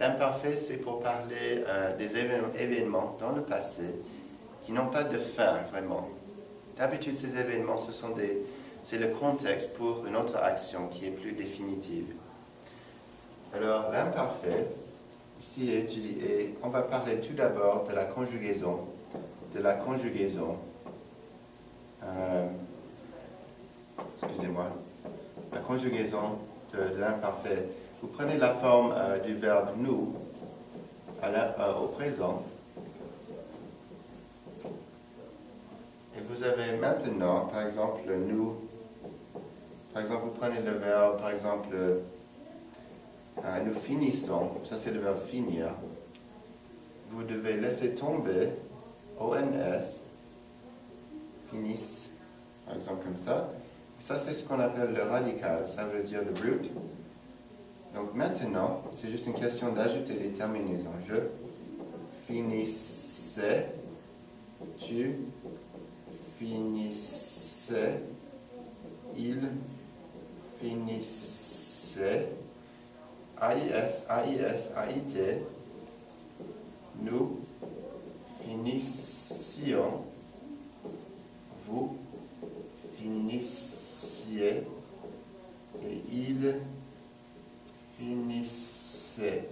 L'imparfait, c'est pour parler des événements dans le passé qui n'ont pas de fin, vraiment. D'habitude, ces événements, c'est le contexte pour une autre action qui est plus définitive. Alors, l'imparfait, ici est étudié, on va parler tout d'abord de la conjugaison. Excusez-moi, la conjugaison de l'imparfait. Vous prenez la forme du verbe nous au présent. Et vous avez maintenant, par exemple, nous. Par exemple, vous prenez le verbe, par exemple, nous finissons. Ça, c'est le verbe finir. Vous devez laisser tomber ONS, finissent, par exemple, comme ça. Ça, c'est ce qu'on appelle le radical. Ça veut dire the root. Donc maintenant, c'est juste une question d'ajouter les terminaisons. Je finissais, tu finissais, il finissait, AIS, AIS, AIT, nous finissions, vous finissiez, et il finissait.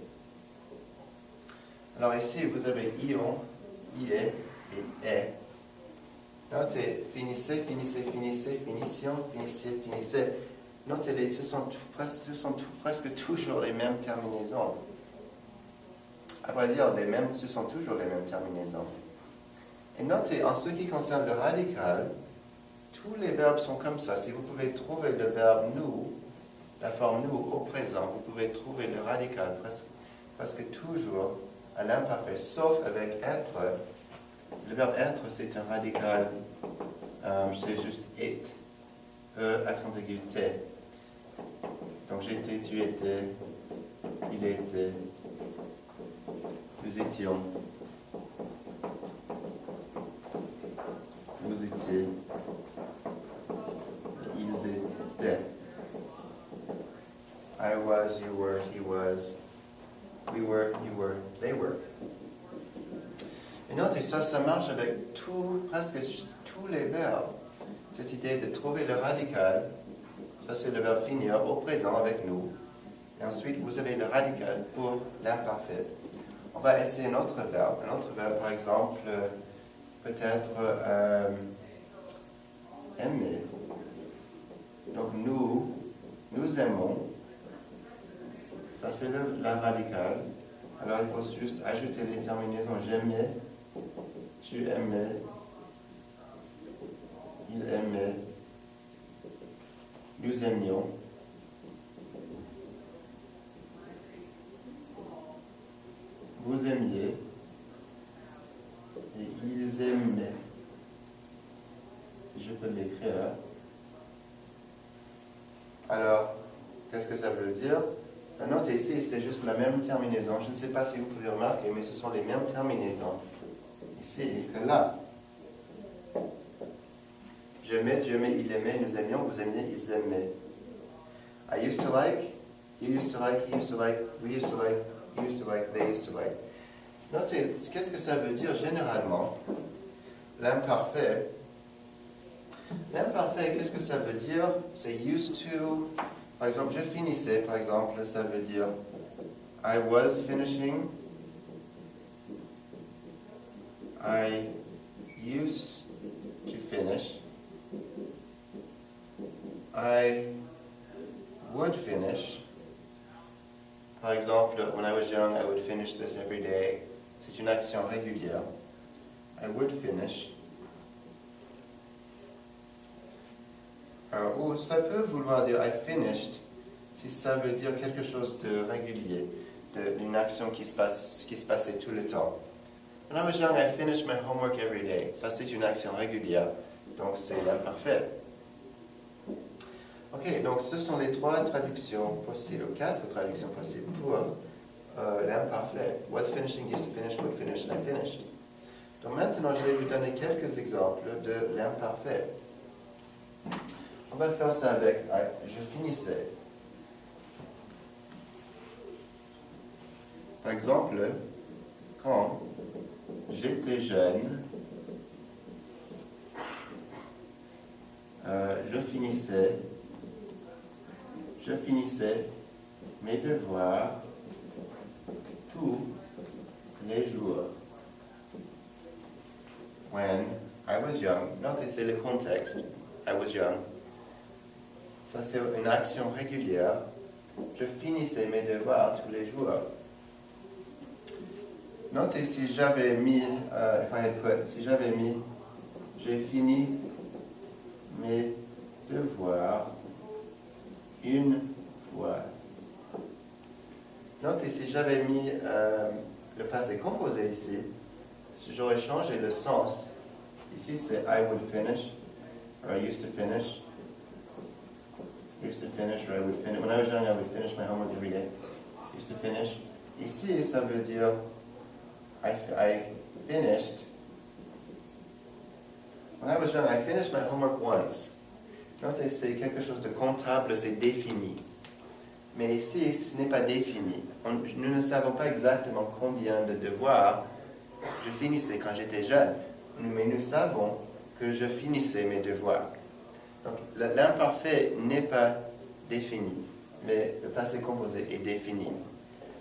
Alors ici, vous avez ion, ie et est. Notez, finissez, finissez, finissez, finissions, finissiez, finissez. Notez, ce sont presque toujours les mêmes terminaisons. À vrai dire, ce sont toujours les mêmes terminaisons. Et notez, en ce qui concerne le radical, tous les verbes sont comme ça. Si vous pouvez trouver le verbe nous, la forme nous au présent, vous pouvez trouver le radical presque toujours à l'imparfait, sauf avec être. Le verbe être, c'est un radical, c'est juste et, accent aigu t. Donc j'étais, tu étais, il était, nous étions, vous étiez, ils étaient. I was, you were, he was, we were, you were, they were. Et notez, ça marche avec presque tous les verbes. Cette idée de trouver le radical, ça c'est le verbe finir au présent avec nous. Et ensuite, vous avez le radical pour l'imparfait. On va essayer un autre verbe. Par exemple, peut-être aimer. Donc nous aimons. Ça c'est la radicale. Alors il faut juste ajouter les terminaisons j'aimais, tu aimais, il aimait, nous aimions. Vous aimiez et ils aimaient. Je peux l'écrire. Alors, qu'est-ce que ça veut dire? Notez ici, c'est juste la même terminaison. Je ne sais pas si vous pouvez remarquer, mais ce sont les mêmes terminaisons. Ici que là. J'aimais, tu aimais, il aimait, nous aimions, vous aimiez, ils aimaient. I used to like, you used to like, he used to like, we used to like, he used to like, they used to like. Notez, qu'est-ce que ça veut dire généralement? L'imparfait. L'imparfait, qu'est-ce que ça veut dire? C'est used to. Par exemple, je finissais, par exemple, ça veut dire I was finishing. I used to finish. I would finish. Par exemple, when I was young, I would finish this every day. C'est une action régulière. I would finish. Ou ça peut vouloir dire I finished si ça veut dire quelque chose de régulier, d'une action qui se passait tout le temps. When I was young, I finished my homework every day. Ça, c'est une action régulière, donc c'est l'imparfait. Ok, donc ce sont les 4 traductions possibles pour l'imparfait. Was finishing, used to finish, would finish, I finished. Donc maintenant, je vais vous donner quelques exemples de l'imparfait. On va faire ça avec je finissais. Par exemple, quand j'étais jeune, je finissais mes devoirs tous les jours. When I was young, notez c'est le contexte, I was young. Ça c'est une action régulière. Je finissais mes devoirs tous les jours. Notez si j'avais mis, j'ai fini mes devoirs une fois. Notez si j'avais mis le passé composé ici, j'aurais changé le sens. Ici c'est I would finish, or I used to finish. Used to finish, or I would finish. When I was young, I would finish my homework every day. Used to finish. Ici, ça veut dire I finished. When I was young, I finished my homework once. Notez, c'est quelque chose de comptable, c'est défini. Mais ici, ce n'est pas défini. Nous ne savons pas exactement combien de devoirs je finissais quand j'étais jeune. Mais nous savons que je finissais mes devoirs. Donc, l'imparfait n'est pas défini, mais le passé composé est défini.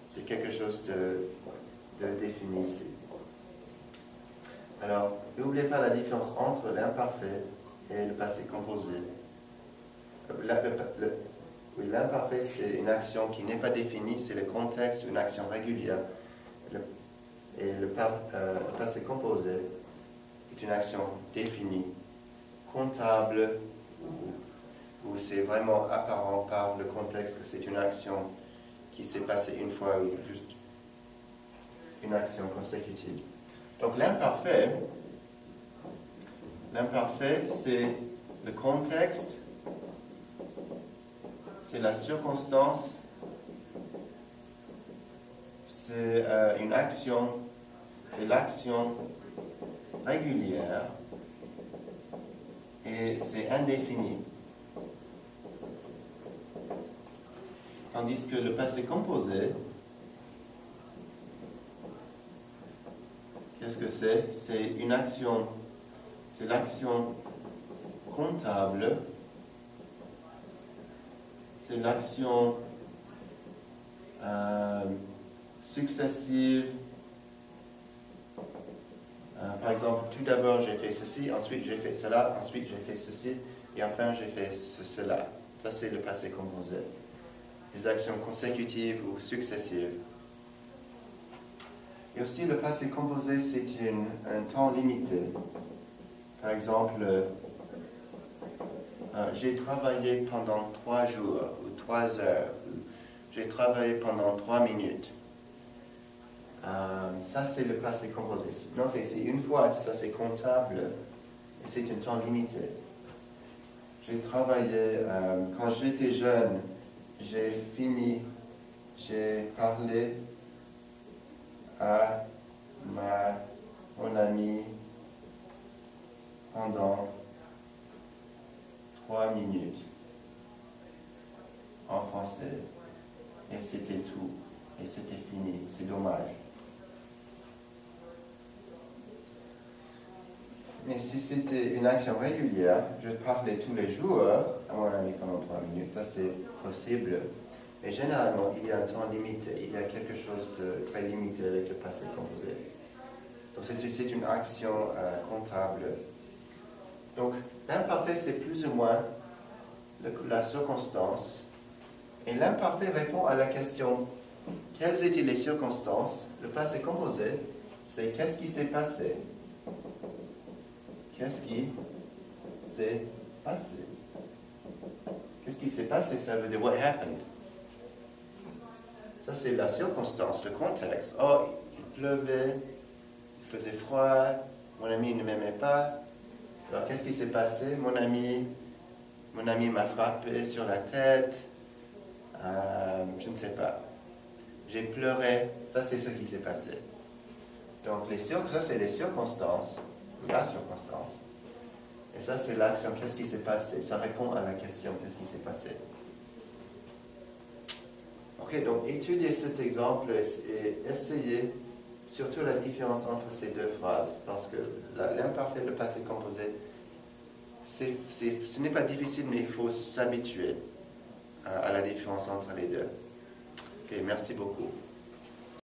C'est quelque chose de défini ici. Alors, n'oubliez pas la différence entre l'imparfait et le passé composé. L'imparfait, c'est une action qui n'est pas définie, c'est le contexte, une action régulière. Et le passé composé est une action définie, comptable, où c'est vraiment apparent par le contexte que c'est une action qui s'est passée une fois ou juste une action consécutive. Donc l'imparfait, c'est le contexte, c'est la circonstance, c'est une action, c'est l'action régulière et c'est indéfini. Tandis que le passé composé, qu'est-ce que c'est? C'est une action, c'est l'action comptable, c'est l'action successive. Par exemple, tout d'abord j'ai fait ceci, ensuite j'ai fait cela, ensuite j'ai fait ceci, et enfin j'ai fait cela. Ça c'est le passé composé. Des actions consécutives ou successives. Et aussi le passé composé, c'est un temps limité. Par exemple, j'ai travaillé pendant 3 jours ou 3 heures. J'ai travaillé pendant 3 minutes. Ça, c'est le passé composé. Notez, c'est une fois, ça c'est comptable et c'est un temps limité. J'ai travaillé, quand j'étais jeune, j'ai parlé à mon ami pendant 3 minutes en français. Et c'était tout. Et c'était fini. C'est dommage. Mais si c'était une action régulière, je parlais tous les jours à mon ami pendant 3 minutes, ça c'est possible. Mais généralement, il y a un temps limité, il y a quelque chose de très limité avec le passé composé. Donc c'est une action comptable. Donc l'imparfait, c'est plus ou moins la circonstance. Et l'imparfait répond à la question, quelles étaient les circonstances? Le passé composé, c'est qu'est-ce qui s'est passé? Qu'est-ce qui s'est passé? Qu'est-ce qui s'est passé? Ça veut dire what happened. Ça, c'est la circonstance, le contexte. Oh, il pleuvait, il faisait froid, mon ami ne m'aimait pas. Alors, qu'est-ce qui s'est passé? Mon ami m'a frappé sur la tête. Je ne sais pas. J'ai pleuré. Ça, c'est ce qui s'est passé. Donc, ça, c'est les circonstances. La circonstance. Et ça, c'est l'action. Qu'est-ce qui s'est passé? Ça répond à la question. Qu'est-ce qui s'est passé? Ok, donc étudiez cet exemple et essayez surtout la différence entre ces deux phrases, parce que l'imparfait, le passé composé, ce n'est pas difficile, mais il faut s'habituer à la différence entre les deux. Ok, merci beaucoup.